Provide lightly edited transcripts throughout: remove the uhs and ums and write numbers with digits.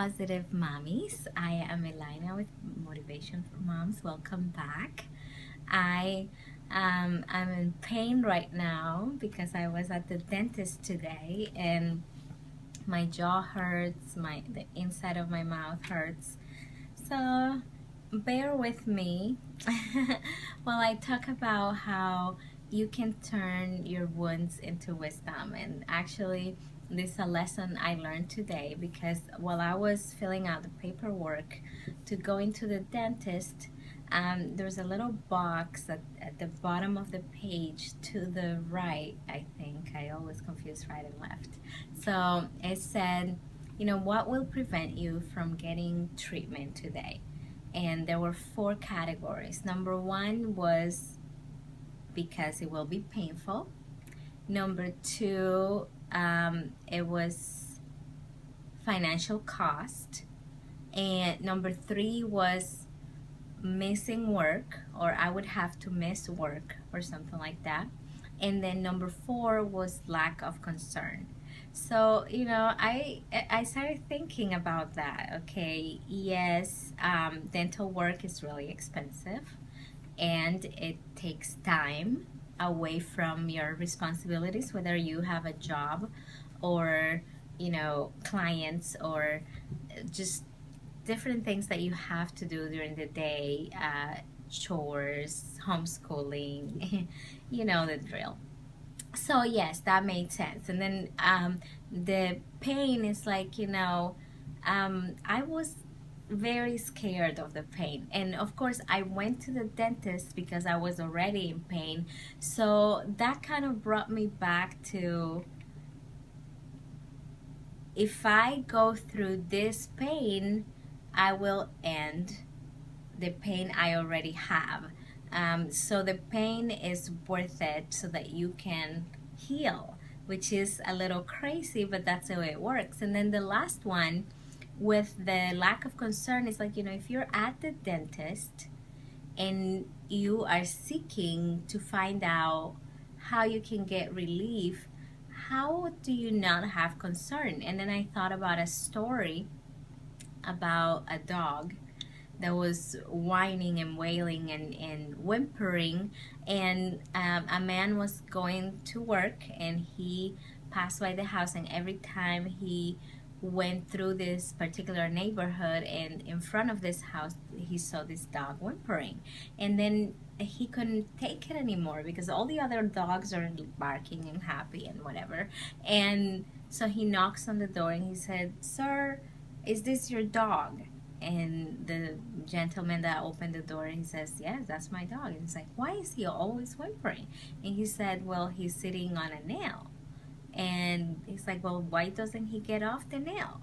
Positive Mommies. I am Elayna with Motivation for Moms. Welcome back. I'm in pain right now because I was at the dentist today and my jaw hurts, the inside of my mouth hurts. So bear with me while I talk about how you can turn your wounds into wisdom. And actually, this is a lesson I learned today because while I was filling out the paperwork to go into the dentist, there's a little box at the bottom of the page to the right, I think. I always confuse right and left. So it said, what will prevent you from getting treatment today? And there were 4 categories. Number 1 was because it will be painful. Number 2, it was financial cost. And number 3 was missing work, or I would have to miss work or something like that. And then number 4 was lack of concern. So, I started thinking about that. Okay, yes, dental work is really expensive and it takes time away from your responsibilities, whether you have a job or, clients or just different things that you have to do during the day, chores, homeschooling, you know the drill. So yes, that made sense. And then the pain is like, I was very scared of the pain. And of course, I went to the dentist because I was already in pain. So that kind of brought me back to, if I go through this pain, I will end the pain I already have. So the pain is worth it so that you can heal, which is a little crazy, but that's the way it works. And then the last one with the lack of concern is like, if you're at the dentist and you are seeking to find out how you can get relief, how do you not have concern? And then I thought about a story about a dog that was whining and wailing and whimpering, and a man was going to work and he passed by the house, and every time he went through this particular neighborhood and in front of this house he saw this dog whimpering, and then he couldn't take it anymore because all the other dogs are barking and happy and whatever. And so he knocks on the door and he said, "Sir, is this your dog?" And the gentleman that opened the door, he says, "Yes, that's my dog." And he's like, "Why is he always whimpering?" And he said, "Well, he's sitting on a nail." And he's like, "Well, why doesn't he get off the nail?"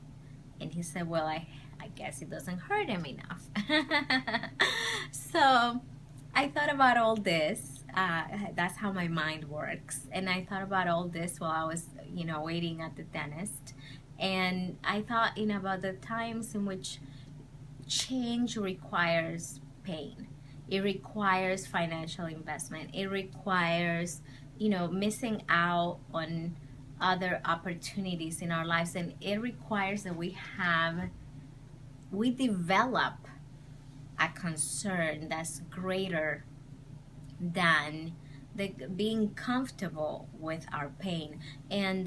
And he said, "Well, I guess it doesn't hurt him enough." So I thought about all this. That's how my mind works. And I thought about all this while I was, waiting at the dentist. And I thought, about the times in which change requires pain. It requires financial investment. It requires, missing out on other opportunities in our lives. And it requires that we develop a concern that's greater than being comfortable with our pain. And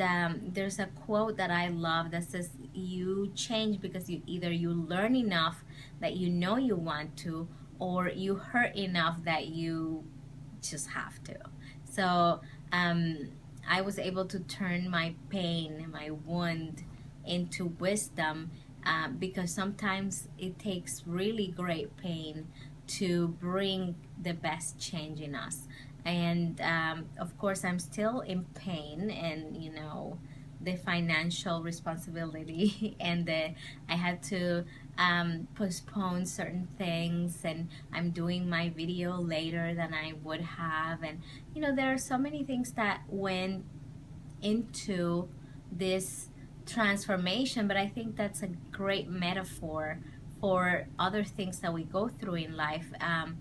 there's a quote that I love that says, you change because you learn enough that you know you want to, or you hurt enough that you just have to. So I was able to turn my pain, my wound, into wisdom, because sometimes it takes really great pain to bring the best change in us. And of course, I'm still in pain, and the financial responsibility and I had to postpone certain things, and I'm doing my video later than I would have, and there are so many things that went into this transformation. But I think that's a great metaphor for other things that we go through in life. And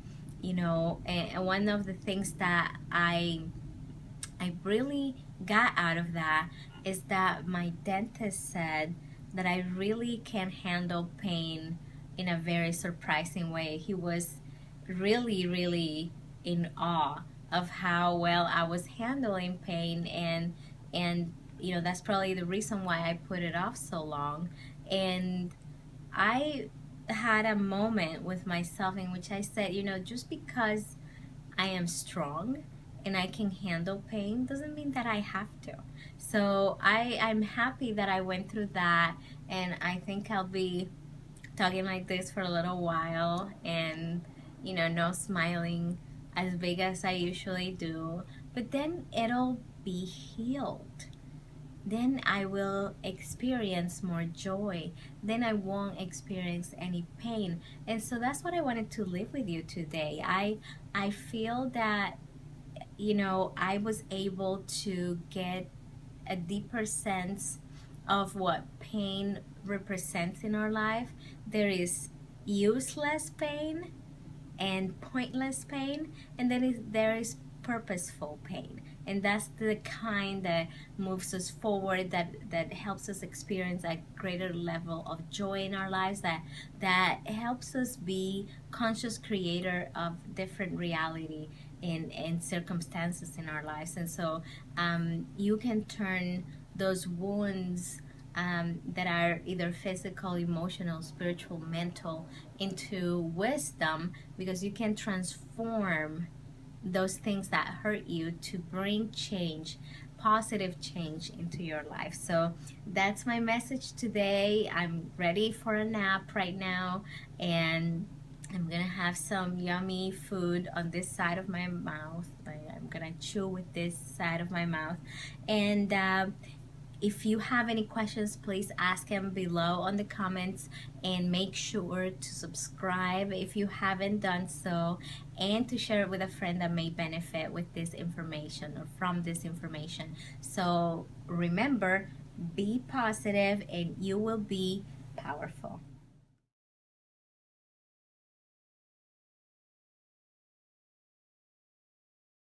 one of the things that I really got out of that is that my dentist said that I really can handle pain in a very surprising way. He was really, really in awe of how well I was handling pain, and you know, that's probably the reason why I put it off so long. And I had a moment with myself in which I said, you know, just because I am strong and I can handle pain doesn't mean that I have to. So I'm happy that I went through that, and I think I'll be talking like this for a little while, and you know, no smiling as big as I usually do, but then it'll be healed. Then I will experience more joy. Then I won't experience any pain. And so that's what I wanted to live with you today. I feel that, you know, I was able to get a deeper sense of what pain represents in our life. There is useless pain and pointless pain, and then there is purposeful pain, and that's the kind that moves us forward, that helps us experience a greater level of joy in our lives, that helps us be conscious creator of different reality in circumstances in our lives. And so you can turn those wounds that are either physical, emotional, spiritual, mental, into wisdom, because you can transform those things that hurt you to bring change, positive change into your life. So that's my message today. I'm ready for a nap right now, and I'm gonna have some yummy food on this side of my mouth. I'm gonna chew with this side of my mouth. And if you have any questions, please ask them below on the comments, and make sure to subscribe if you haven't done so, and to share it with a friend that may benefit with this information or from this information. So remember, be positive and you will be powerful.